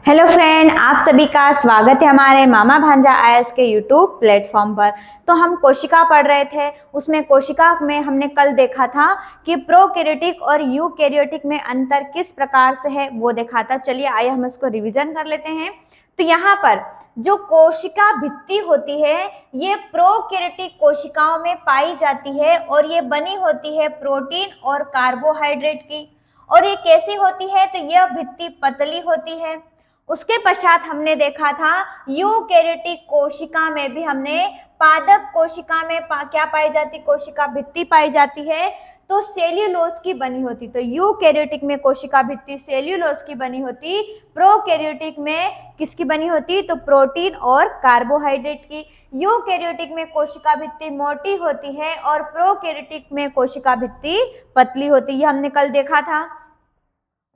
Hello friend, आप सभी का स्वागत है हमारे मामा भांजा आईएएस के यूट्यूब प्लेटफॉर्म पर। तो हम कोशिका पढ़ रहे थे, उसमें कोशिका में हमने कल देखा था कि प्रोकैरियोटिक और यूकैरियोटिक में अंतर किस प्रकार से है वो देखा था। चलिए आइए हम इसको रिवीजन कर लेते हैं। तो यहाँ पर जो कोशिका भित्ति होती है ये प्रोकैरियोटिक कोशिकाओं में पाई जाती है और ये बनी होती है प्रोटीन और कार्बोहाइड्रेट की। और ये कैसी होती है? तो यह भित्ति पतली होती है। उसके पश्चात हमने देखा था यूकैरियोटिक कोशिका में भी हमने पादप कोशिका में क्या पाई जाती? कोशिका भित्ति पाई जाती है, तो सेल्यूलोज की बनी होती। तो यूकैरियोटिक में कोशिका भित्ति सेल्यूलोज की बनी होती, प्रोकैरियोटिक में किसकी बनी होती? तो प्रोटीन और कार्बोहाइड्रेट की। यूकैरियोटिक में कोशिका भित्ति मोटी होती है और प्रोकैरियोटिक में कोशिका भित्ति पतली होती है, ये हमने कल देखा था।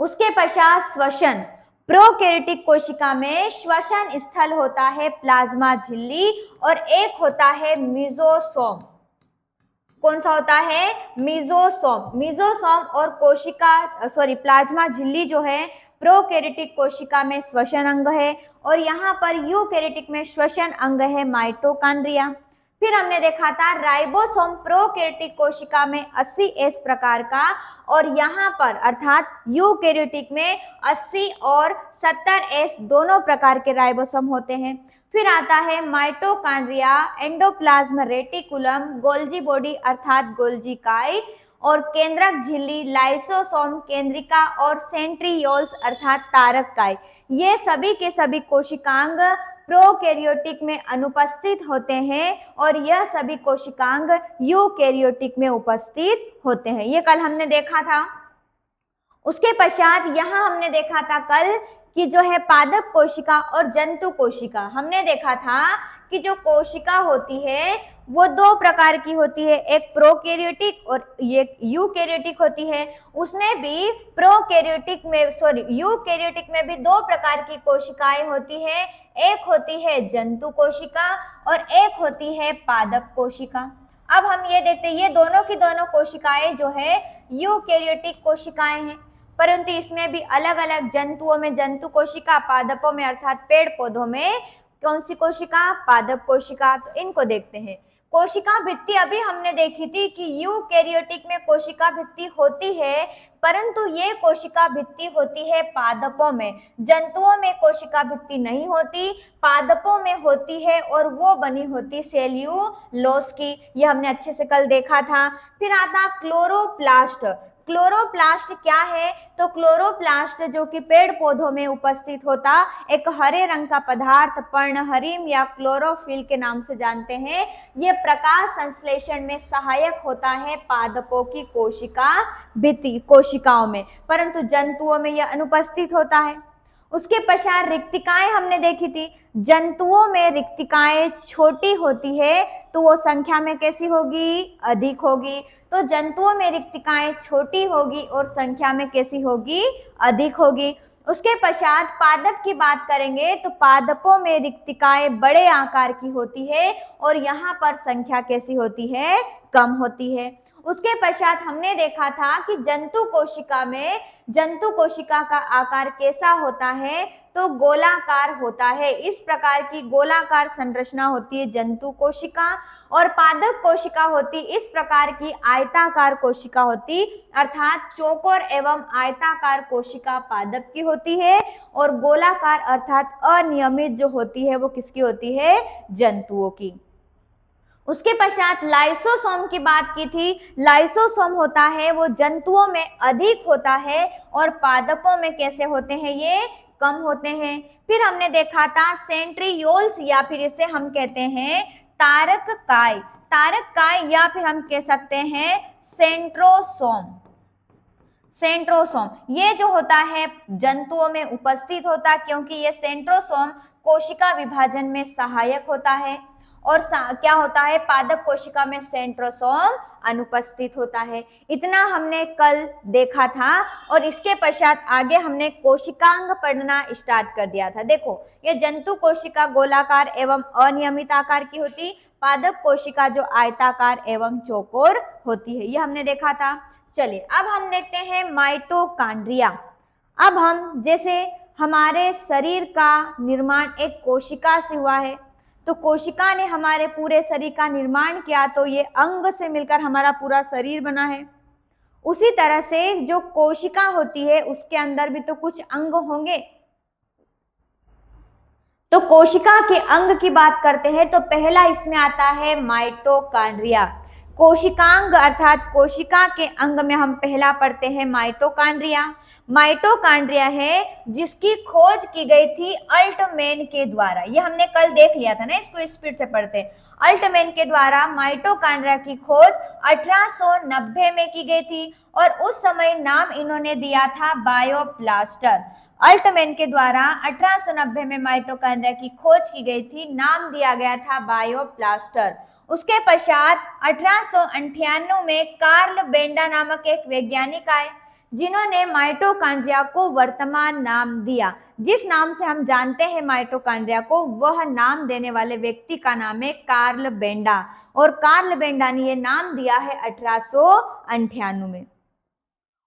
उसके पश्चात श्वसन, प्रोकैरियोटिक कोशिका में श्वसन स्थल होता है प्लाज्मा झिल्ली और एक होता है मीजोसोम। कौन सा होता है? मीजोसोम। मीजोसोम और प्लाज्मा झिल्ली जो है प्रोकैरियोटिक कोशिका में श्वसन अंग है और यहाँ पर यूकैरियोटिक में श्वसन अंग है माइटोकॉन्ड्रिया। फिर हमने देखा था राइबोसोम प्रोकैरियोटिक कोशिका में 80S प्रकार का और यहाँ पर अर्थात यूकैरियोटिक में 80 और 70S दोनों प्रकार के राइबोसोम होते हैं। फिर आता है mitochondria, endoplasm reticulum, Golgi body अर्थात गोल्जी काई और केंद्रक झिल्ली, लाइसोसोम केंद्रिका और सेंट्रियोल्स अर्थात तारक काई। ये सभी के सभी कोशिकांग प्रोकैरियोटिक में अनुपस्थित होते हैं और यह सभी कोशिकांग यूकैरियोटिक में उपस्थित होते हैं। ये कल हमने देखा था। उसके पश्चात यहाँ हमने देखा था कल कि जो है पादप कोशिका और जंतु कोशिका। हमने देखा था कि जो कोशिका होती है वो दो प्रकार की होती है, एक प्रोकैरियोटिक और ये यूकैरियोटिक होती है। उसमें भी यूकैरियोटिक में भी दो प्रकार की कोशिकाएं होती है, एक होती है जंतु कोशिका और एक होती है पादप कोशिका। अब हम ये देखते हैं, ये दोनों की दोनों कोशिकाएं जो है यूकैरियोटिक कोशिकाएं हैं, परंतु इसमें भी अलग अलग जंतुओं में जंतु कोशिका, पादपों में अर्थात पेड़ पौधों में कौन सी कोशिका? पादप कोशिका। तो इनको देखते हैं। कोशिका भित्ति अभी हमने देखी थी कि यूकैरियोटिक में कोशिका भित्ति होती है, परंतु ये कोशिका भित्ति होती है पादपों में, जंतुओं में कोशिका भित्ति नहीं होती, पादपों में होती है और वो बनी होती सेल्यूलोज की। ये हमने अच्छे से कल देखा था। फिर आता क्लोरोप्लास्ट। क्लोरोप्लास्ट क्या है? तो क्लोरोप्लास्ट जो कि पेड़ पौधों में उपस्थित होता एक हरे रंग का पदार्थ पर्णहरिम या क्लोरोफिल के नाम से जानते हैं। ये प्रकाश संश्लेषण में सहायक होता है पादपों की कोशिकाओं में, परंतु जंतुओं में यह अनुपस्थित होता है। उसके पश्चात रिक्तिकाएं हमने देखी थी। जंतुओं में रिक्तिकाएं छोटी होती है तो वो संख्या में कैसी होगी? अधिक होगी। तो जंतुओं में रिक्तिकाएं छोटी होगी और संख्या में कैसी होगी? अधिक होगी। उसके पश्चात पादप की बात करेंगे तो पादपों में रिक्तिकाएं बड़े आकार की होती है और यहाँ पर संख्या कैसी होती है? कम होती है। उसके पश्चात हमने देखा था कि जंतु कोशिका का आकार कैसा होता है? तो गोलाकार होता है। इस प्रकार की गोलाकार संरचना होती है जंतु कोशिका और पादप कोशिका होती इस प्रकार की आयताकार कोशिका होती, अर्थात चौकोर एवं आयताकार कोशिका पादप की होती है और गोलाकार अर्थात अनियमित जो होती है वो किसकी होती है? जंतुओं की। उसके पश्चात लाइसोसोम की बात की थी। लाइसोसोम होता है वो जंतुओं में अधिक होता है और पादपों में कैसे होते हैं? ये कम होते हैं। फिर हमने देखा था सेंट्रियोल्स या फिर इसे हम कहते हैं तारक काय। तारक काय या फिर हम कह सकते हैं सेंट्रोसोम। सेंट्रोसोम ये जो होता है जंतुओं में उपस्थित होता है क्योंकि ये सेंट्रोसोम कोशिका विभाजन में सहायक होता है और क्या होता है? पादप कोशिका में सेंट्रोसोम अनुपस्थित होता है। इतना हमने कल देखा था और इसके पश्चात आगे हमने कोशिकांग पढ़ना स्टार्ट कर दिया था। देखो ये जंतु कोशिका गोलाकार एवं अनियमित आकार की होती, पादप कोशिका जो आयताकार एवं चौकोर होती है, ये हमने देखा था। चलिए अब हम देखते हैं माइटोकॉन्ड्रिया। अब हम जैसे हमारे शरीर का निर्माण एक कोशिका से हुआ है। तो कोशिका ने हमारे पूरे शरीर का निर्माण किया, तो ये अंग से मिलकर हमारा पूरा शरीर बना है। उसी तरह से जो कोशिका होती है उसके अंदर भी तो कुछ अंग होंगे। तो कोशिका के अंग की बात करते हैं तो पहला इसमें आता है माइटोकॉन्ड्रिया। कोशिकांग अर्थात कोशिका के अंग में हम पहला पढ़ते हैं माइटोकॉन्ड्रिया। माइटोकॉन्ड्रिया है जिसकी खोज की गई थी अल्टमैन के द्वारा। ये हमने कल देख लिया था ना, इसको स्पीड से पढ़ते हैं। अल्टमैन के द्वारा माइटोकॉन्ड्रिया की खोज 1890 में की गई थी और उस समय नाम इन्होंने दिया था बायोप्लास्टर। अल्टमैन के द्वारा 1890 में माइटोकॉन्ड्रिया की खोज की गई थी, नाम दिया गया था बायोप्लास्टर। उसके पश्चात 1898 में कार्ल बेंडा नामक एक वैज्ञानिक आए जिन्होंने माइटोकॉन्ड्रिया को वर्तमान नाम दिया। जिस नाम से हम जानते हैं माइटोकॉन्ड्रिया को, वह नाम देने वाले व्यक्ति का नाम है कार्ल बेंडा, और कार्ल बेंडा ने यह नाम दिया है 1898 में।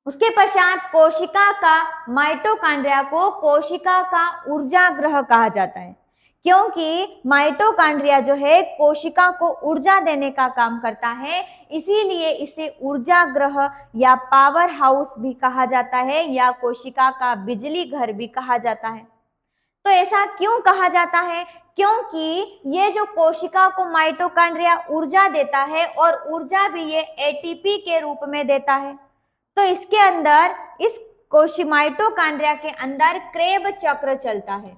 उसके पश्चात कोशिका का, माइटोकॉन्ड्रिया को कोशिका का ऊर्जा ग्रह कहा जाता है, क्योंकि माइटोकॉन्ड्रिया जो है कोशिका को ऊर्जा देने का काम करता है, इसीलिए इसे ऊर्जा ग्रह या पावर हाउस भी कहा जाता है या कोशिका का बिजली घर भी कहा जाता है। तो ऐसा क्यों कहा जाता है? क्योंकि ये जो कोशिका को माइटोकॉन्ड्रिया ऊर्जा देता है और ऊर्जा भी ये एटीपी के रूप में देता है। तो इसके अंदर, इस माइटोकॉन्ड्रिया के अंदर क्रेब चक्र चलता है।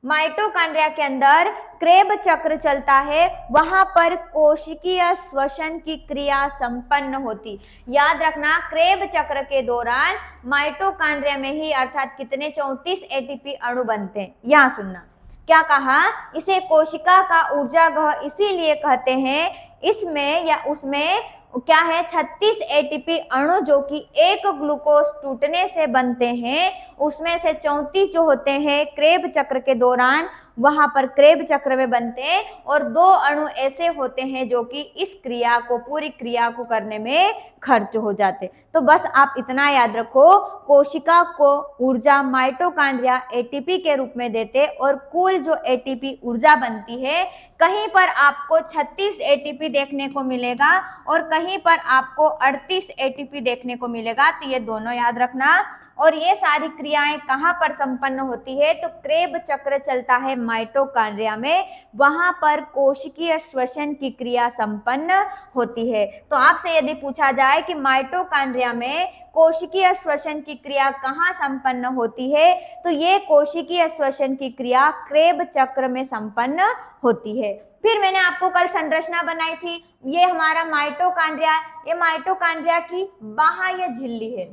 माइटोकॉन्ड्रिया के अंदर क्रेब चक्र चलता है, वहां पर कोशिकीय श्वसन की क्रिया संपन्न होती। याद रखना, क्रेब चक्र के दौरान माइटोकॉन्ड्रिया में ही अर्थात कितने 34 एटीपी अणु बनते हैं। यहां सुनना, क्या कहा? इसे कोशिका का ऊर्जा ग्रह इसीलिए कहते हैं, इसमें या उसमें क्या है 36 एटीपी अणु जो कि एक ग्लूकोज टूटने से बनते हैं, उसमें से 34 जो होते हैं क्रेब चक्र के दौरान वहां पर क्रेब चक्र में बनते हैं, और 2 अणु ऐसे होते हैं जो कि इस क्रिया को, पूरी क्रिया को करने में खर्च हो जाते। तो बस आप इतना याद रखो, कोशिका को ऊर्जा माइटोकॉन्ड्रिया एटीपी के रूप में देते, और कुल जो एटीपी ऊर्जा बनती है, कहीं पर आपको 36 एटीपी देखने को मिलेगा और कहीं पर आपको 38 एटीपी देखने को मिलेगा। तो ये दोनों याद रखना। और ये सारी क्रियाएं कहाँ पर संपन्न होती है? तो क्रेब चक्र चलता है माइटोकॉन्ड्रिया में, वहां पर कोशिकीय श्वसन की क्रिया संपन्न होती है। तो आपसे यदि पूछा जाए कि माइटोकॉन्ड्रिया में कोशिकीय श्वसन की क्रिया कहाँ संपन्न होती है, तो ये कोशिकीय श्वसन की क्रिया क्रेब चक्र में संपन्न होती है। फिर मैंने आपको कल संरचना बनाई थी, ये हमारा माइटोकॉन्ड्रिया, ये माइटोकॉन्ड्रिया की बाह्य झिल्ली है।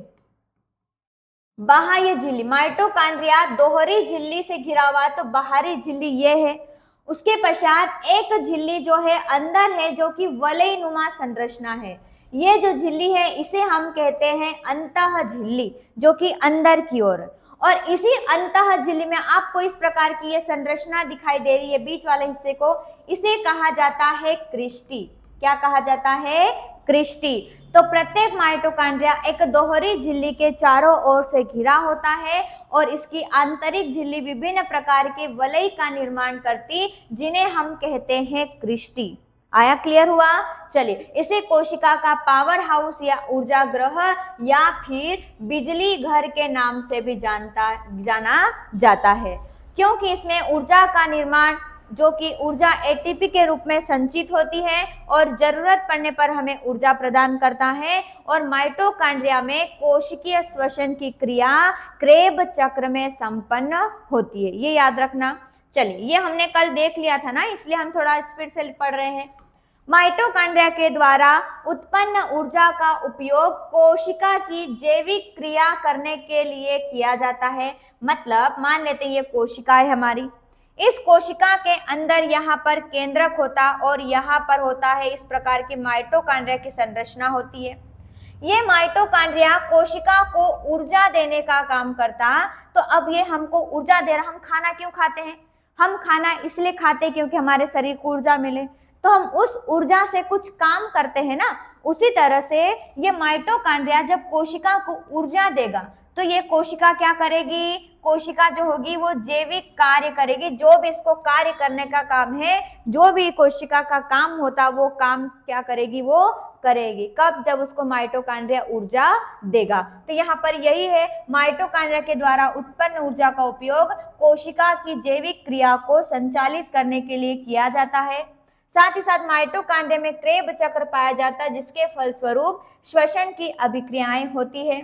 बाह्य झिल्ली, माइटोकॉन्ड्रिया दोहरी झिल्ली से घिरा हुआ, तो बाहरी झिल्ली ये है। उसके पश्चात एक झिल्ली जो है अंदर है, जो कि वलयनुमा संरचना है। ये जो झिल्ली है इसे हम कहते हैं अंतः झिल्ली, जो कि अंदर की ओर। और इसी अंतः झिल्ली में आपको इस प्रकार की ये संरचना दिखाई दे रही है, बीच वाले हिस्से को, इसे कहा जाता है क्रिस्टी। क्या कहा जाता है? क्रिस्टी। तो प्रत्येक माइटोकॉन्ड्रिया एक दोहरी झिल्ली के चारों ओर से घिरा होता है, और इसकी आंतरिक झिल्ली विभिन्न प्रकार के वलय का निर्माण करती, जिन्हें हम कहते हैं क्रिस्टी। आया? क्लियर हुआ? चलिए, इसे कोशिका का पावर हाउस या ऊर्जा ग्रह या फिर बिजली घर के नाम से भी जाना जाता है, क्योंकि इसमें ऊर्जा का निर्माण, जो कि ऊर्जा एटीपी के रूप में संचित होती है और जरूरत पड़ने पर हमें ऊर्जा प्रदान करता है। और माइटोकॉन्ड्रिया में कोशिकीय श्वसन की क्रिया क्रेब चक्र में संपन्न होती है, ये याद रखना। चलिए, ये हमने कल देख लिया था ना, इसलिए हम थोड़ा स्पीड से पढ़ रहे हैं। माइटोकॉन्ड्रिया के द्वारा उत्पन्न ऊर्जा का उपयोग कोशिका की जैविक क्रिया करने के लिए किया जाता है। मतलब मान लेते हैं ये कोशिका है हमारी, इस कोशिका के अंदर यहाँ पर केंद्रक होता और यहाँ पर होता है इस प्रकार की माइटोकॉन्ड्रिया की संरचना होती है। ये माइटोकॉन्ड्रिया कोशिका को ऊर्जा देने का काम करता। तो अब ये हमको ऊर्जा दे रहा, हम खाना क्यों खाते हैं? हम खाना इसलिए खाते क्योंकि हमारे शरीर को ऊर्जा मिले, तो हम उस ऊर्जा से कुछ काम करते हैं ना। उसी तरह से ये माइटोकॉन्ड्रिया जब कोशिका को ऊर्जा देगा, तो ये कोशिका क्या करेगी? कोशिका जो होगी वो जैविक कार्य करेगी, जो भी इसको कार्य करने का काम है, जो भी कोशिका का काम होता वो काम क्या करेगी, वो करेगी। कब? जब उसको माइटोकॉन्ड्रिया ऊर्जा देगा। तो यहाँ पर यही है, माइटोकॉन्ड्रिया के द्वारा उत्पन्न ऊर्जा का उपयोग कोशिका की जैविक क्रिया को संचालित करने के लिए किया जाता है। साथ ही साथ माइटोकॉन्ड्रिया में क्रेब चक्र पाया जाता है, जिसके फलस्वरूप श्वसन की अभिक्रियाएं होती है।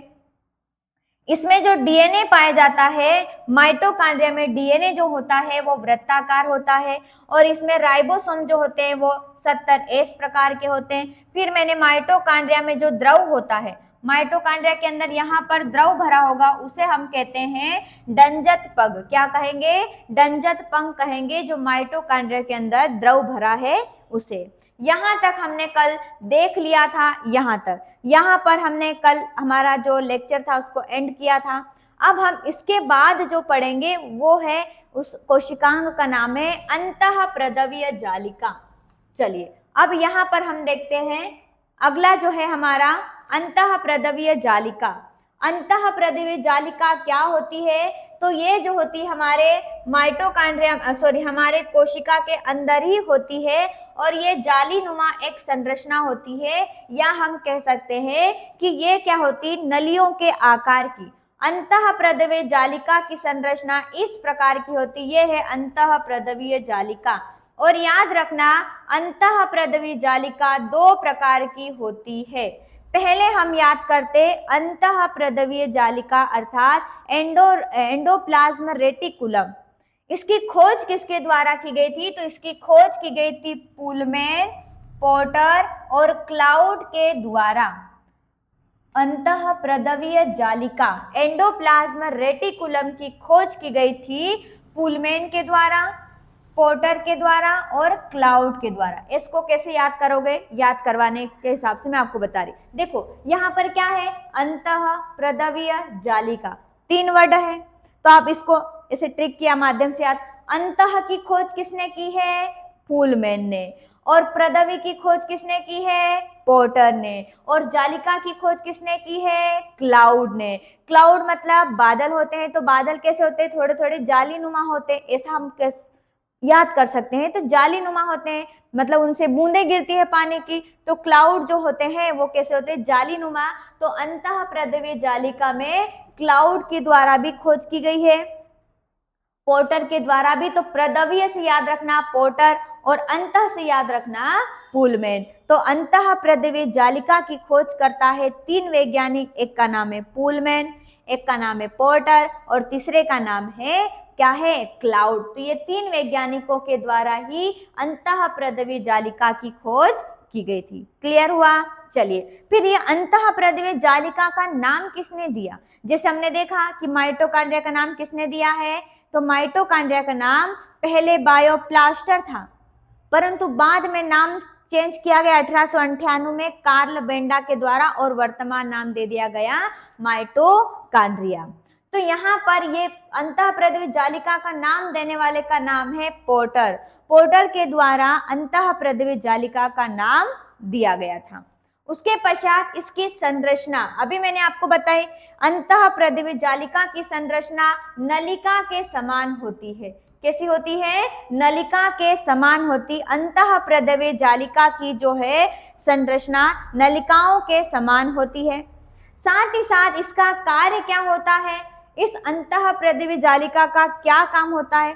इसमें जो डीएनए पाया जाता है, माइटोकॉन्ड्रिया में डीएनए जो होता है वो वृत्ताकार होता है, और इसमें राइबोसोम जो होते हैं वो 70S प्रकार के होते हैं। फिर मैंने माइटोकॉन्ड्रिया में जो द्रव होता है, माइटोकॉन्ड्रिया के अंदर यहाँ पर द्रव भरा होगा, उसे हम कहते हैं डंजत पग। क्या कहेंगे? डंजत पंग कहेंगे, जो माइटोकॉन्ड्रिया के अंदर द्रव भरा है उसे। यहाँ तक हमने कल देख लिया था, यहाँ तक। यहाँ पर हमने कल हमारा जो लेक्चर था उसको एंड किया था। अब हम इसके बाद जो पढ़ेंगे वो है, उस कोशिकांग का नाम है अंतःप्रदवीय जालिका। चलिए अब यहाँ पर हम देखते हैं अगला जो है हमारा अंतःप्रदवीय जालिका। अंतःप्रदवीय जालिका क्या होती है? तो ये जो होती हमारे माइटोकॉन्ड्रिया हमारे कोशिका के अंदर ही होती है, और ये जालीनुमा एक संरचना होती है, या हम कह सकते हैं कि ये क्या होती, नलियों के आकार की। अंतःप्रदवीय जालिका की संरचना इस प्रकार की होती, ये है अंतःप्रदवीय जालिका। और याद रखना, अंतःप्रदवीय जालिका 2 प्रकार की होती है। पहले हम याद करते अंतःप्रदवीय जालिका अर्थात एंडोप्लाज्म रेटिकुलम। इसकी खोज किसके द्वारा की गई थी? तो इसकी खोज की गई थी पुलमैन, पोर्टर और क्लाउड के द्वारा। अंतःप्रदवीय जालिका एंडोप्लाज्म रेटिकुलम की खोज की गई थी पुलमैन के द्वारा, पोर्टर के द्वारा और क्लाउड के द्वारा। इसको कैसे याद करोगे? याद करवाने के हिसाब से मैं आपको बता रही। देखो यहाँ पर क्या है, अंतःप्रदवीय जालिका 3 वर्ड है, तो आप इसको इसे ट्रिक के माध्यम से याद। अंतः की खोज किसने की है? पुलमैन ने। और प्रदवी की खोज किसने की है? पोर्टर ने। और जालिका की खोज किसने की है? क्लाउड ने। क्लाउड मतलब बादल होते हैं, तो बादल कैसे होते हैं? थोड़े थोड़े जालीनुमा होते हैं, ऐसा हम याद कर सकते हैं। तो जालीनुमा होते हैं, मतलब उनसे बूंदें गिरती है पानी की। तो क्लाउड जो होते हैं वो कैसे होते हैं? जालीनुमा। तो अंतःप्रदवीय जालिका में क्लाउड के द्वारा भी खोज की गई है, पोर्टर के द्वारा भी। तो प्रदवीय से याद रखना पोर्टर, और अंतः से याद रखना पुलमैन। तो अंतःप्रदवीय जालिका की खोज करता है 3 वैज्ञानिक, एक का नाम है पुलमैन, एक का नाम है पोर्टर, और तीसरे का नाम है क्या है? क्लाउड। तो ये 3 वैज्ञानिकों के द्वारा ही अंतःप्रदवीय जालिका की खोज की गई थी। क्लियर हुआ? चलिए फिर ये अंतःप्रदवीय जालिका का नाम किसने दिया? जैसे हमने देखा कि माइटोकॉन्ड्रिया का नाम किसने दिया है, तो माइटोकॉन्ड्रिया का नाम पहले बायोप्लास्टर था, परंतु बाद में नाम चेंज किया गया 1898 में कार्ल बेंडा के द्वारा, और वर्तमान नाम दे दिया गया माइटोकॉन्ड्रिया। तो यहाँ पर ये अंतःप्रदवीय जालिका का नाम देने वाले का नाम है पोर्टर। पोर्टर के द्वारा अंतःप्रदवीय जालिका का नाम दिया गया था। उसके पश्चात इसकी संरचना अभी मैंने आपको बताई, अंतःप्रदवीय जालिका की संरचना नलिका के समान होती है। कैसी होती है? नलिका के समान होती। अंतःप्रदवीय जालिका की जो है संरचना नलिकाओं के समान होती है। साथ ही साथ इसका कार्य क्या होता है? इस अंतःप्रदवीय जालिका का क्या काम होता है?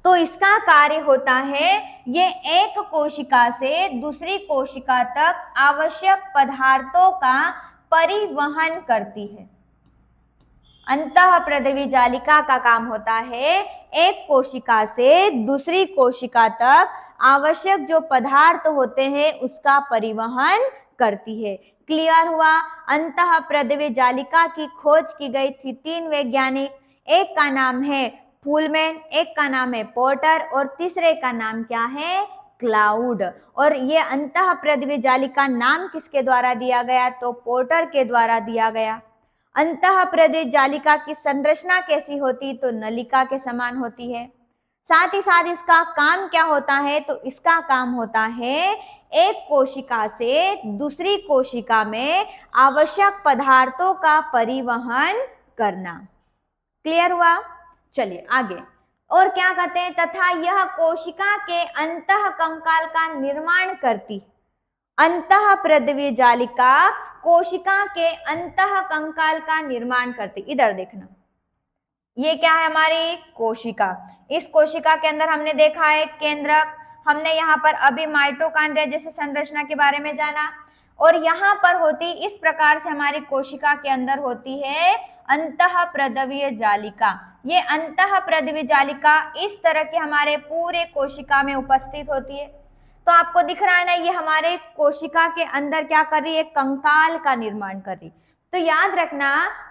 तो इसका कार्य होता है, ये एक कोशिका से दूसरी कोशिका तक आवश्यक पदार्थों का परिवहन करती है। अंतःप्रदवीय जालिका का काम होता है एक कोशिका से दूसरी कोशिका तक आवश्यक जो पदार्थ होते हैं उसका परिवहन करती है। क्लियर हुआ? अंतःप्रदवीय जालिका की खोज की गई थी 3 वैज्ञानिक, एक का नाम है पुलमैन, एक का नाम है पोर्टर, और तीसरे का नाम क्या है? क्लाउड। और ये अंतःप्रदवीय जालिका नाम किसके द्वारा दिया गया? तो पोर्टर के द्वारा दिया गया। अंतःप्रदवीय जालिका की संरचना कैसी होती? तो नलिका के समान होती है। साथ ही साथ इसका काम क्या होता है? तो इसका काम होता है एक कोशिका से दूसरी कोशिका में आवश्यक पदार्थों का परिवहन करना। क्लियर हुआ? चलिए आगे। और क्या कहते हैं, तथा यह कोशिका के अंतः कंकाल का निर्माण करती। अंतः प्रद्रव्य जालिका कोशिका के अंतः कंकाल का निर्माण करती। इधर देखना, ये क्या है, हमारी कोशिका। इस कोशिका के अंदर हमने देखा है केंद्रक, हमने यहाँ पर अभी माइटोकॉन्ड्रिया जैसे संरचना के बारे में जाना, और यहाँ पर होती इस प्रकार से हमारी कोशिका के अंदर होती है अंतः प्रद्रव्य जालिका। ये अंतः प्रद्रव्य जालिका इस तरह के हमारे पूरे कोशिका में उपस्थित होती है। तो आपको दिख रहा है ना, ये हमारे कोशिका के अंदर क्या कर रही है, कंकाल का निर्माण कर रही। तो याद रखना,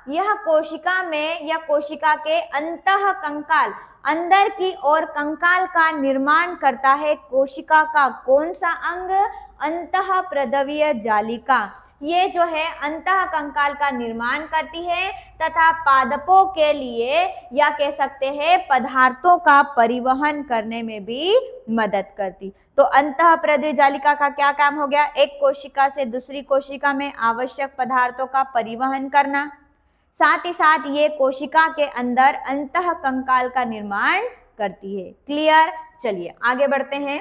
यह कोशिका में या कोशिका के अंतः कंकाल, अंदर की ओर कंकाल का निर्माण करता है कोशिका का कौन सा अंग, अंतः प्रद्रव्य जालिका। ये जो है अंतः कंकाल का निर्माण करती है तथा पादपों के लिए या कह सकते हैं पदार्थों का परिवहन करने में भी मदद करती। तो अंतः प्रद्रव्य जालिका का क्या काम हो गया, एक कोशिका से दूसरी कोशिका में आवश्यक पदार्थों का परिवहन करना, साथ ही साथ ये कोशिका के अंदर अंतः कंकाल का निर्माण करती है। क्लियर? चलिए आगे बढ़ते हैं।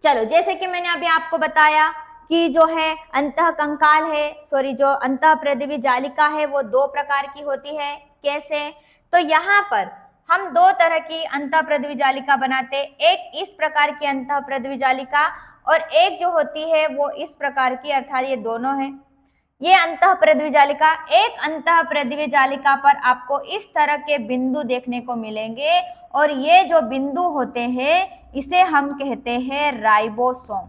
चलो, जैसे कि मैंने अभी आपको बताया कि जो है अंतः कंकाल है, जो अंतः प्रद्रव्य जालिका है वो दो प्रकार की होती है। कैसे? तो यहाँ पर हम दो तरह की अंतः प्रद्रव्य जालिका बनाते, एक इस प्रकार की अंतः प्रद्रव्य जालिका और एक जो होती है वो इस प्रकार की, अर्थात ये दोनों है। ये अंतः प्रद्रव्य जालिका, एक अंतः प्रद्रव्य जालिका पर आपको इस तरह के बिंदु देखने को मिलेंगे और ये जो बिंदु होते हैं इसे हम कहते हैं राइबोसोम।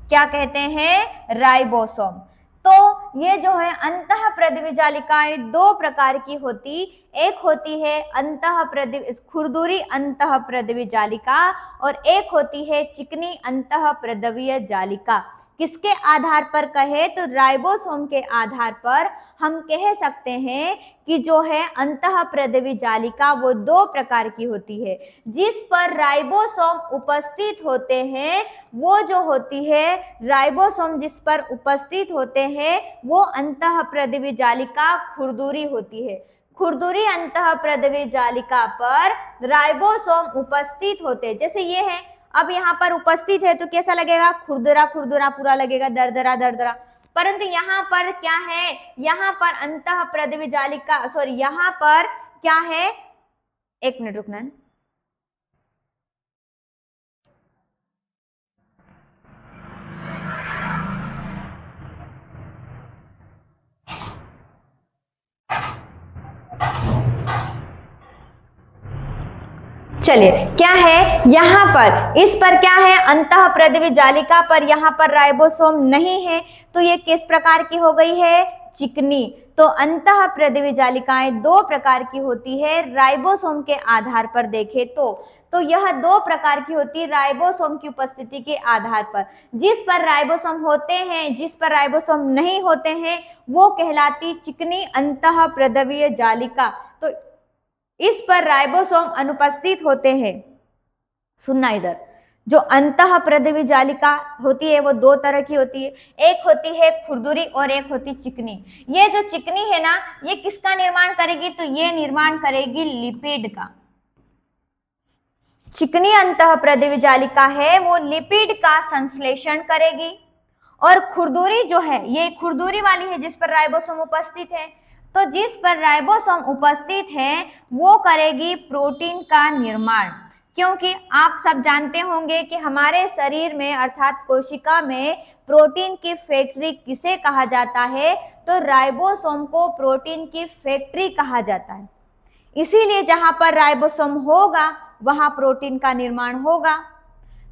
क्या कहते हैं? राइबोसोम। तो ये जो है अंतः प्रद्रव्य जालिकाएं दो प्रकार की होती, एक होती है अंतः प्रद्रव्य खुरदुरी अंतः प्रद्रव्य जालिका और एक होती है चिकनी अंतः प्रद्रव्य जालिका। किसके आधार पर कहे तो राइबोसोम के आधार पर हम कह सकते हैं कि जो है अंतः प्रद्रव्य जालिका वो दो प्रकार की होती है। जिस पर राइबोसोम उपस्थित होते हैं वो जो होती है, राइबोसोम जिस पर उपस्थित होते हैं वो अंतः प्रद्रव्य जालिका खुरदुरी होती है। खुरदुरी अंतः प्रद्रव्य जालिका पर राइबोसोम उपस्थित होते, जैसे ये है, अब यहाँ पर उपस्थित है तो कैसा लगेगा, खुरदुरा खुरदुरा पूरा लगेगा, दरदरा दरदरा। परंतु यहाँ पर क्या है, यहाँ पर अंतः प्रद्रव्य जालिका यहाँ पर क्या है, एक मिनट रुकना। चलिए, क्या है यहाँ पर, इस पर क्या है, अंतः प्रद्रव्य जालिका पर यहाँ पर राइबोसोम नहीं है, तो ये किस प्रकार की हो गई है, चिकनी। तो अंतः प्रद्रव्य जालिकाएं दो प्रकार की होती है राइबोसोम के आधार पर देखें तो यह दो प्रकार की होती है राइबोसोम की उपस्थिति के आधार पर। जिस पर राइबोसोम होते हैं, जिस पर राइबोसोम नहीं होते हैं वो कहलाती चिकनी अंतः प्रद्रव्य जालिका। तो इस पर राइबोसोम अनुपस्थित होते हैं। सुनना इधर, जो अंतः प्रद्रव्य जालिका होती है वो दो तरह की होती है, एक होती है खुरदुरी और एक होती चिकनी। ये जो चिकनी है ना, ये किसका निर्माण करेगी, तो ये निर्माण करेगी लिपिड का। चिकनी अंतः प्रद्रव्य जालिका है वो लिपिड का संश्लेषण करेगी, और खुरदुरी जो है ये खुरदुरी वाली है जिस पर राइबोसोम उपस्थित है। तो जिस पर राइबोसोम उपस्थित है वो करेगी प्रोटीन का निर्माण, क्योंकि आप सब जानते होंगे कि हमारे शरीर में अर्थात कोशिका में प्रोटीन की फैक्ट्री किसे कहा जाता है, तो राइबोसोम को प्रोटीन की फैक्ट्री कहा जाता है। इसीलिए जहां पर राइबोसोम होगा वहां प्रोटीन का निर्माण होगा।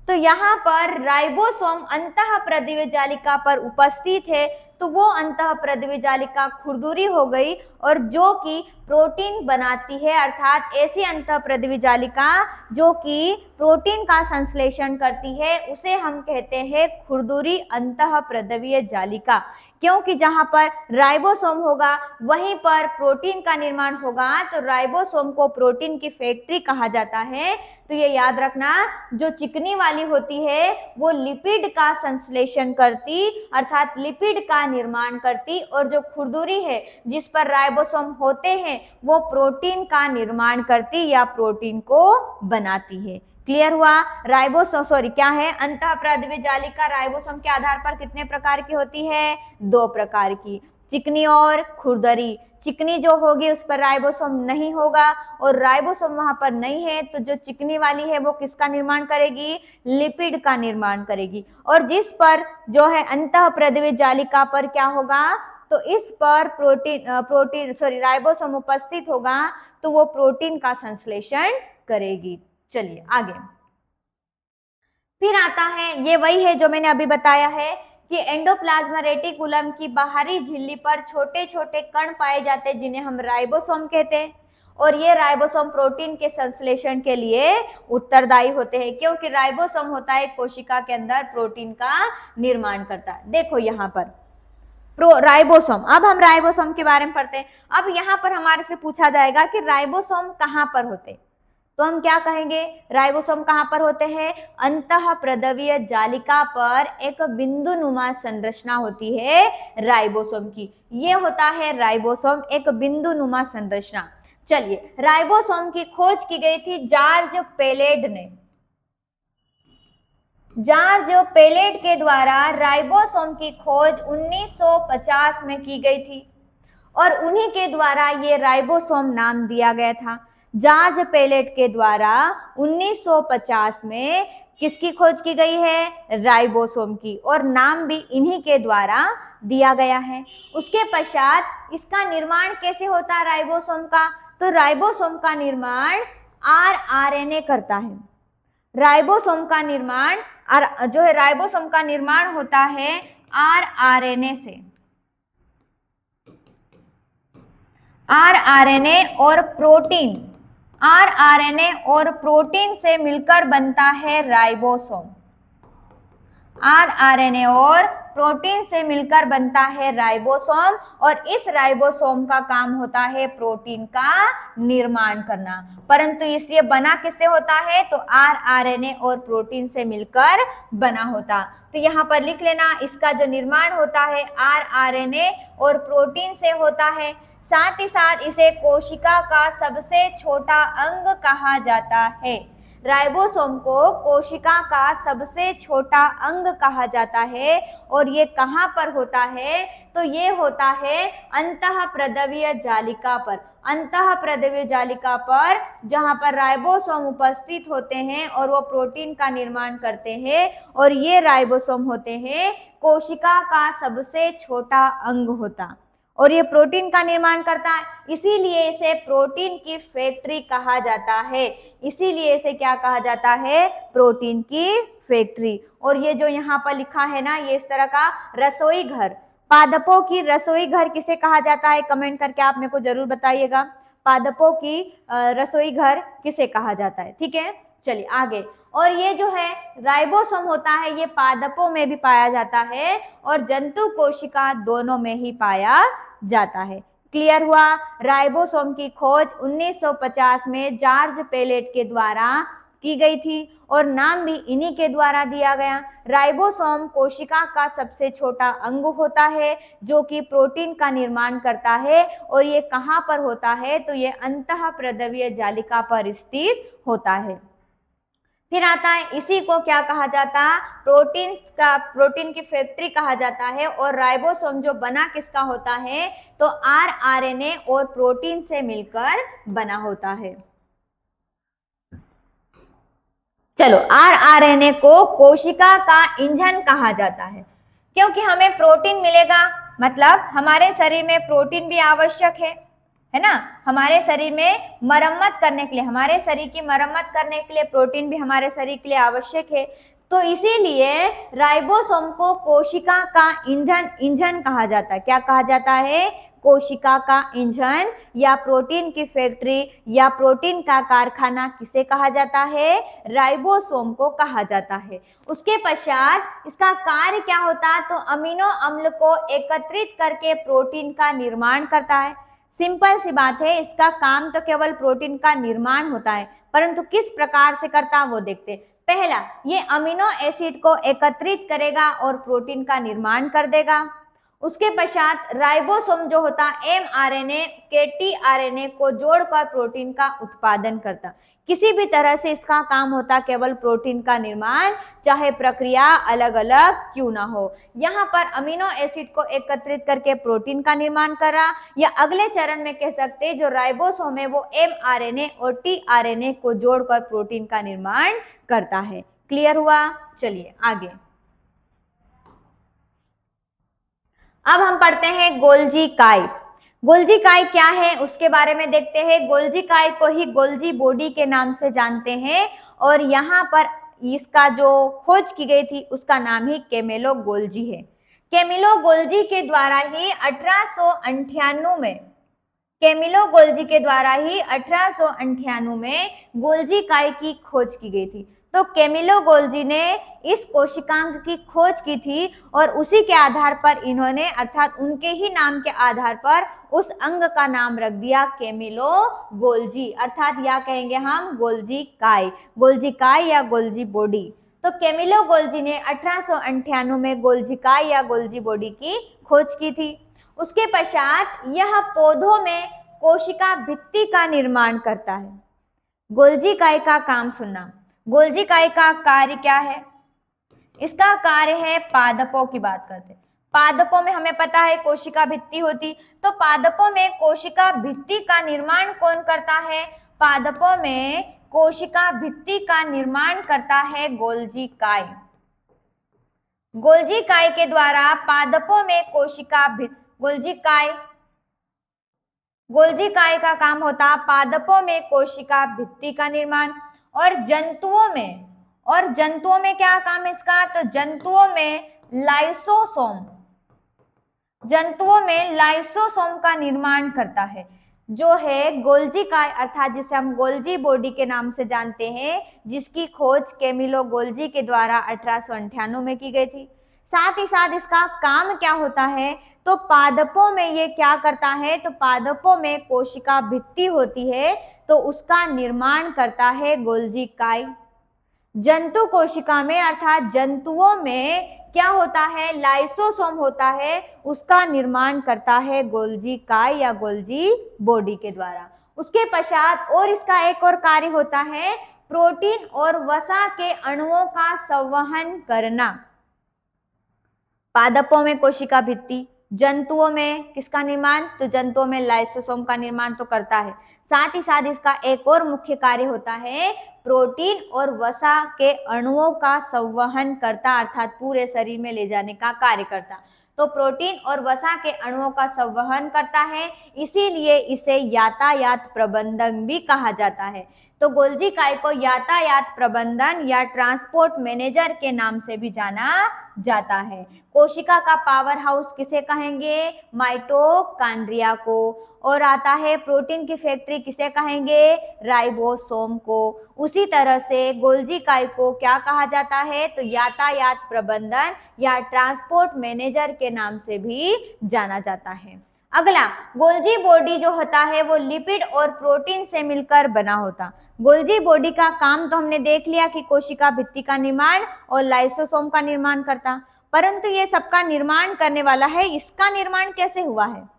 तो यहाँ पर राइबोसोम अंतः प्रद्रव्य जालिका पर उपस्थित है तो वो अंतः प्रद्रव्य जालिका खुरदुरी हो गई, और जो कि प्रोटीन बनाती है, अर्थात ऐसी अंतः प्रद्रव्य जालिका जो कि प्रोटीन का संश्लेषण करती है उसे हम कहते हैं खुरदुरी अंतः प्रद्रव्य जालिका। क्योंकि जहां पर राइबोसोम होगा वहीं पर प्रोटीन का निर्माण होगा, तो राइबोसोम को प्रोटीन की फैक्ट्री कहा जाता है। तो ये याद रखना, जो चिकनी वाली होती है वो लिपिड का संश्लेषण करती, अर्थात लिपिड का निर्माण करती, और जो खुरदुरी है जिस पर राइबोसोम होते हैं वो प्रोटीन का निर्माण करती या प्रोटीन को बनाती है। क्लियर हुआ? राइबोसोम क्या है, अंतःप्रद्रव्य जालिका राइबोसोम के आधार पर कितने प्रकार की होती है? 2 प्रकार की, चिकनी और खुरदरी। चिकनी जो होगी उस पर राइबोसोम नहीं होगा, और राइबोसोम वहां पर नहीं है तो जो चिकनी वाली है वो किसका निर्माण करेगी? लिपिड का निर्माण करेगी। और जिस पर जो है अंतःप्रद्रव्य जालिका पर क्या होगा, तो इस पर राइबोसोम उपस्थित होगा तो वो प्रोटीन का संश्लेषण करेगी। चलिए आगे। फिर आता है, ये वही है जो मैंने अभी बताया है कि एंडोप्लाज्मा रेटिकुलम की बाहरी झिल्ली पर छोटे छोटे कण पाए जाते हैं जिन्हें हम राइबोसोम कहते हैं, और ये राइबोसोम प्रोटीन के संश्लेषण के लिए उत्तरदायी होते हैं, क्योंकि राइबोसोम होता है कोशिका के अंदर प्रोटीन का निर्माण करता है। देखो यहाँ पर राइबोसोम, अब हम राइबोसोम के बारे में पढ़ते हैं। अब यहाँ पर हमारे से पूछा जाएगा कि राइबोसोम कहाँ पर होते हैं, तो हम क्या कहेंगे, राइबोसोम कहाँ पर होते हैं? अंतःप्रद्रव्य जालिका पर एक बिंदुनुमा संरचना होती है राइबोसोम की, ये होता है राइबोसोम, एक बिंदुनुमा संरचना। चलिए, राइबोसोम की खोज की गई थी जॉर्ज पेलेड ने। जॉर्ज पेलेड के द्वारा राइबोसोम की खोज 1950 में की गई थी, और उन्हीं के द्वारा ये राइबोसोम नाम दिया गया था। जॉर्ज पेलेट के द्वारा 1950 में किसकी खोज की गई है? राइबोसोम की, और नाम भी इन्हीं के द्वारा दिया गया है। उसके पश्चात इसका निर्माण कैसे होता है राइबोसोम का? तो राइबोसोम का निर्माण आरआरएनए करता है। राइबोसोम का निर्माण जो है, राइबोसोम का निर्माण होता है आरआरएनए से। आरआरएनए और प्रोटीन, आरआरएनए और प्रोटीन से मिलकर बनता है राइबोसोम। आरआरएनए और प्रोटीन से मिलकर बनता है राइबोसोम, और इस राइबोसोम का काम होता है प्रोटीन का निर्माण करना। परंतु इसलिए बना किससे होता है? तो आरआरएनए और प्रोटीन से मिलकर बना होता। तो यहाँ पर लिख लेना, इसका जो निर्माण होता है आरआरएनए और प्रोटीन से होता है। साथ ही साथ इसे कोशिका का सबसे छोटा अंग कहा जाता है। राइबोसोम को कोशिका का सबसे छोटा अंग कहा जाता है, और ये कहाँ पर होता है? तो ये होता है अंतःप्रद्रव्य जालिका पर। अंतःप्रद्रव्य जालिका पर जहाँ पर राइबोसोम उपस्थित होते हैं और वो प्रोटीन का निर्माण करते हैं, और ये राइबोसोम होते हैं कोशिका का सबसे छोटा अंग होता, और ये प्रोटीन का निर्माण करता है। इसीलिए इसे प्रोटीन की फैक्ट्री कहा जाता है। इसीलिए इसे क्या कहा जाता है? प्रोटीन की फैक्ट्री। और ये जो यहाँ पर लिखा है ना, ये इस तरह का रसोई घर, पादपों की रसोई घर किसे कहा जाता है? कमेंट करके आप मेरे को जरूर बताइएगा, पादपों की रसोई घर किसे कहा जाता है। ठीक है, चलिए आगे। और ये जो है राइबोसोम होता है, ये पादपों में भी पाया जाता है और जंतु कोशिका दोनों में ही पाया जाता है। क्लियर हुआ? राइबोसोम की खोज 1950 में जॉर्ज पेलेट के द्वारा की गई थी, और नाम भी इन्हीं के द्वारा दिया गया। राइबोसोम कोशिका का सबसे छोटा अंग होता है जो कि प्रोटीन का निर्माण करता है, और ये कहाँ पर होता है? तो ये अंतःप्रद्रव्य जालिका पर स्थित होता है। फिर आता है, इसी को क्या कहा जाता? प्रोटीन की फैक्ट्री कहा जाता है। और राइबोसोम जो बना किसका होता है? तो आरआरएनए और प्रोटीन से मिलकर बना होता है। चलो, आरआरएनए को कोशिका का इंजन कहा जाता है, क्योंकि हमें प्रोटीन मिलेगा, मतलब हमारे शरीर में प्रोटीन भी आवश्यक है ना। हमारे शरीर में मरम्मत करने के लिए, हमारे शरीर की मरम्मत करने के लिए प्रोटीन भी हमारे शरीर के लिए आवश्यक है। तो इसीलिए राइबोसोम को कोशिका का इंजन कहा जाता है। क्या कहा जाता है? कोशिका का इंजन या प्रोटीन की फैक्ट्री या प्रोटीन का कारखाना किसे कहा जाता है? राइबोसोम को कहा जाता है। उसके पश्चात इसका कार्य क्या होता है? तो अमीनो अम्ल को एकत्रित करके प्रोटीन का निर्माण करता है। सिंपल सी बात है, इसका काम तो केवल प्रोटीन का निर्माण होता है, परंतु किस प्रकार से करता है वो देखते हैं। पहला, ये अमीनो एसिड को एकत्रित करेगा और प्रोटीन का निर्माण कर देगा। उसके पश्चात राइबोसोम जो होता है mRNA के tRNA को जोड़कर प्रोटीन का उत्पादन करता। किसी भी तरह से इसका काम होता केवल प्रोटीन का निर्माण, चाहे प्रक्रिया अलग अलग क्यों ना हो। यहाँ पर अमीनो एसिड को एकत्रित करके प्रोटीन का निर्माण करा, या अगले चरण में कह सकते हैं जो राइबोसोम है वो mRNA और tRNA को जोड़कर प्रोटीन का निर्माण करता है। क्लियर हुआ? चलिए आगे। अब हम पढ़ते हैं गोल्जी काई। गोल्जी काई क्या है उसके बारे में देखते हैं। गोल्जी काई को ही गोल्जी बॉडी के नाम से जानते हैं, और यहाँ पर इसका जो खोज की गई थी उसका नाम ही कैमिलो गोल्जी है। कैमिलो गोल्जी के द्वारा ही 1898 में कैमिलो गोल्जी के द्वारा ही 1898 में गोल्जी काई की खोज की गई थी। तो कैमिलो गोल्जी ने इस कोशिकांग की खोज की थी, और उसी के आधार पर इन्होंने, अर्थात उनके ही नाम के आधार पर उस अंग का नाम रख दिया कैमिलो गोल्जी, अर्थात या कहेंगे हम गोल्जी काई या गोल्जी बॉडी। तो कैमिलो गोल्जी ने 1898 में गोल्जी काई या गोल्जी बॉडी की खोज की थी। उसके पश्चात यह पौधों में कोशिका भित्ति का निर्माण करता है। गोल्जी काई का काम सुनना। गोल्जी काई का कार्य क्या है? इसका कार्य है, पादपों की बात करते हैं। पादपों में हमें पता है कोशिका भित्ति होती, तो पादपों में कोशिका भित्ति का निर्माण कौन करता है? पादपों में कोशिका भित्ति का निर्माण करता है गोल्जी काई। गोल्जी काई के द्वारा पादपों में कोशिका गोल्जी काई का काम होता पादपों में कोशिका भित्ति का निर्माण। और जंतुओं में क्या काम है इसका? तो जंतुओं में लाइसोसोम का निर्माण करता है, जो है गोल्जी काई, अर्थात जिसे हम गोल्जी बॉडी के नाम से जानते हैं, जिसकी खोज कैमिलो गोल्जी के द्वारा 1898 में की गई थी। साथ ही साथ इसका काम क्या होता है? तो पादपों में ये क्या करता है? तो पादपों में कोशिका भित्ति होती है, तो उसका निर्माण करता है गोल्जी काई। जंतु कोशिका में, अर्थात जंतुओं में क्या होता है? लाइसोसोम होता है, उसका निर्माण करता है गोल्जी काई या गोल्जी बॉडी के द्वारा। उसके पश्चात और इसका एक और कार्य होता है, प्रोटीन और वसा के अणुओं का संवहन करना। पादपों में कोशिका भित्ति, जंतुओं में किसका निर्माण? तो जंतुओं में लाइसोसोम का निर्माण तो करता है। साथ ही साथ इसका एक और मुख्य कार्य होता है, प्रोटीन और वसा के अणुओं का संवहन करता, अर्थात पूरे शरीर में ले जाने का कार्य करता। तो प्रोटीन और वसा के अणुओं का संवहन करता है, इसीलिए इसे यातायात प्रबंधन भी कहा जाता है। तो गोल्जी काई को यातायात प्रबंधन या ट्रांसपोर्ट मैनेजर के नाम से भी जाना जाता है। कोशिका का पावर हाउस किसे कहेंगे? माइटोकॉन्ड्रिया को। और आता है प्रोटीन की फैक्ट्री किसे कहेंगे? राइबोसोम को। उसी तरह से गोल्जी काई को क्या कहा जाता है? तो यातायात प्रबंधन या ट्रांसपोर्ट मैनेजर के नाम से भी जाना जाता है। अगला, गोल्जी बॉडी जो होता है वो लिपिड और प्रोटीन से मिलकर बना होता। गोल्जी बॉडी का काम तो हमने देख लिया कि कोशिका भित्ति का निर्माण और लाइसोसोम का निर्माण करता, परंतु ये सबका निर्माण करने वाला है, इसका निर्माण कैसे हुआ है?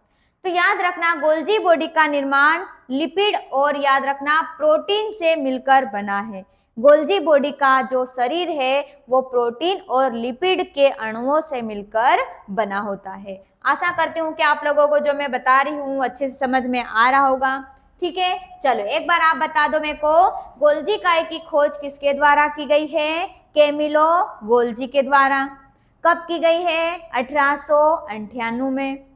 तो याद रखना, गोल्जी बॉडी का निर्माण लिपिड और याद रखना प्रोटीन से मिलकर बना है। गोल्जी बॉडी का जो शरीर है वो प्रोटीन और लिपिड के अणुओं से मिलकर बना होता है। आशा करती हूँ कि आप लोगों को जो मैं बता रही हूँ अच्छे से समझ में आ रहा होगा। ठीक है, चलो एक बार आप बता दो मेरे को, गोल्जी काई की खोज किसके द्वारा की गई है? कैमिलो गोल्जी के द्वारा। कब की गई है? 1898 में।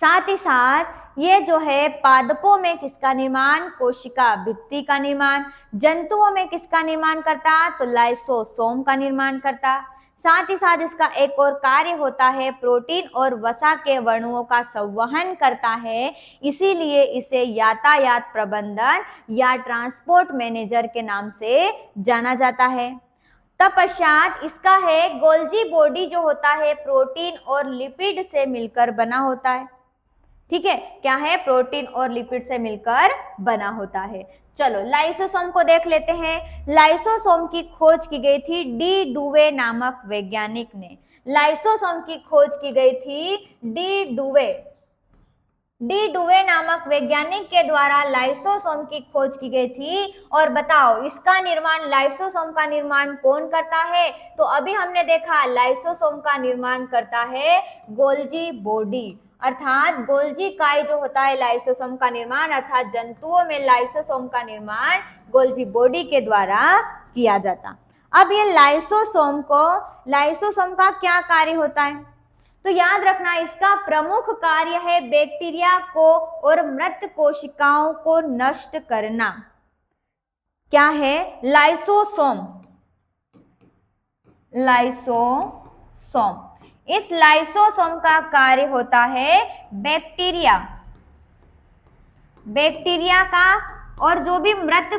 साथ ही साथ ये जो है पादपों में किसका निर्माण? कोशिका भित्ति का निर्माण। जंतुओं में किसका निर्माण करता? तो लाइसोसोम का निर्माण करता। साथ ही साथ इसका एक और कार्य होता है, प्रोटीन और वसा के अणुओं का संवहन करता है, इसीलिए इसे यातायात प्रबंधन या ट्रांसपोर्ट मैनेजर के नाम से जाना जाता है। तत्पश्चात इसका है गोल्जी बॉडी जो होता है प्रोटीन और लिपिड से मिलकर बना होता है। ठीक है, क्या है? प्रोटीन और लिपिड से मिलकर बना होता है। चलो लाइसोसोम को देख लेते हैं। लाइसोसोम की खोज की गई थी डी डुवे नामक वैज्ञानिक ने। लाइसोसोम की खोज की गई थी डी डुवे नामक वैज्ञानिक के द्वारा लाइसोसोम की खोज की गई थी। और बताओ इसका निर्माण, लाइसोसोम का निर्माण कौन करता है? तो अभी हमने देखा लाइसोसोम का निर्माण करता है गोल्जी बॉडी, अर्थात गोल्जी काई जो होता है लाइसोसोम का निर्माण, अर्थात जंतुओं में लाइसोसोम का निर्माण गोल्जी बॉडी के द्वारा किया जाता। अब ये लाइसोसोम का क्या कार्य होता है? तो याद रखना इसका प्रमुख कार्य है बैक्टीरिया को और मृत कोशिकाओं को नष्ट करना। क्या है? लाइसोसोम। इस लाइसोसोम का कार्य होता है बैक्टीरिया का, और जो भी मृत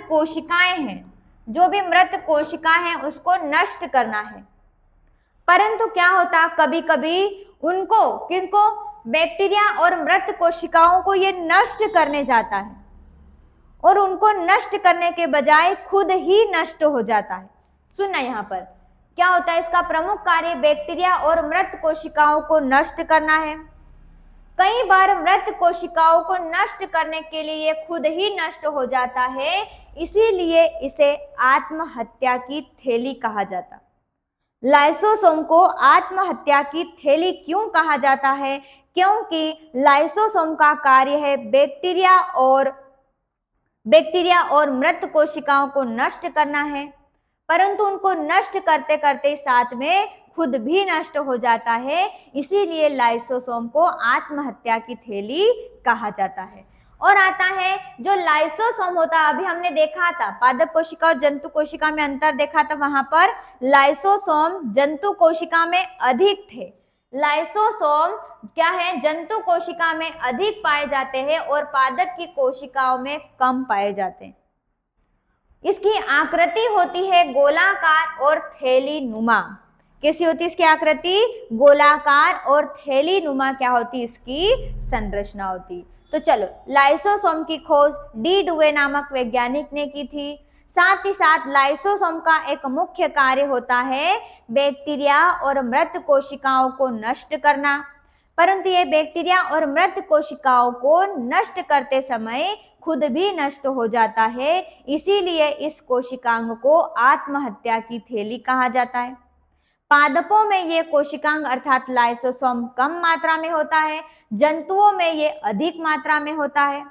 कोशिकाएं हैं उसको नष्ट करना है। परंतु क्या होता, कभी कभी किनको बैक्टीरिया और मृत कोशिकाओं को ये नष्ट करने जाता है और उनको नष्ट करने के बजाय खुद ही नष्ट हो जाता है। सुनना, यहाँ पर क्या होता है? इसका प्रमुख कार्य बैक्टीरिया और मृत कोशिकाओं को नष्ट करना है। कई बार मृत कोशिकाओं को नष्ट करने के लिए खुद ही नष्ट हो जाता है, इसीलिए इसे आत्महत्या की थैली कहा जाता। लाइसोसोम को आत्महत्या की थैली क्यों कहा जाता है? क्योंकि लाइसोसोम का कार्य है बैक्टीरिया और मृत कोशिकाओं को नष्ट करना है, परंतु उनको नष्ट करते करते साथ में खुद भी नष्ट हो जाता है, इसीलिए लाइसोसोम को आत्महत्या की थैली कहा जाता है। और आता है जो लाइसोसोम होता है, अभी हमने देखा था पादप कोशिका और जंतु कोशिका में अंतर देखा था, वहां पर लाइसोसोम जंतु कोशिका में अधिक थे। लाइसोसोम क्या है? जंतु कोशिका में अधिक पाए जाते हैं और पादप की कोशिकाओं में कम पाए जाते हैं। इसकी आकृति होती है गोलाकार और थैली नुमा। कैसी होती है इसकी आकृति? गोलाकार और थैली नुमा क्या होती? इसकी संरचना होती। तो चलो, लाइसोसोम की खोज डी डुवे नामक वैज्ञानिक ने की थी। साथ ही साथ लाइसोसोम का एक मुख्य कार्य होता है बैक्टीरिया और मृत कोशिकाओं को नष्ट करना, परंतु ये बैक्टीरिया और मृत कोशिकाओं को नष्ट करते समय खुद भी नष्ट हो जाता है, इसीलिए इस कोशिकांग को आत्महत्या की थैली कहा जाता है। पादपों में ये कोशिकांग अर्थात लाइसोसोम कम मात्रा में होता है, जंतुओं में ये अधिक मात्रा में होता है,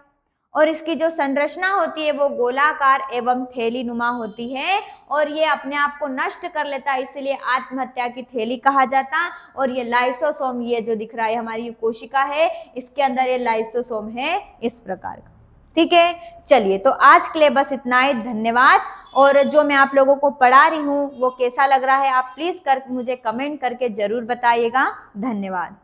और इसकी जो संरचना होती है वो गोलाकार एवं थैलीनुमा होती है, और ये अपने आप को नष्ट कर लेता है, इसीलिए आत्महत्या की थैली कहा जाता। और ये लाइसोसोम, ये जो दिख रहा है हमारी कोशिका है, इसके अंदर ये लाइसोसोम है इस प्रकार का। ठीक है, चलिए तो आज के लिए बस इतना ही। धन्यवाद। और जो मैं आप लोगों को पढ़ा रही हूँ वो कैसा लग रहा है आप प्लीज मुझे कमेंट करके जरूर बताइएगा। धन्यवाद।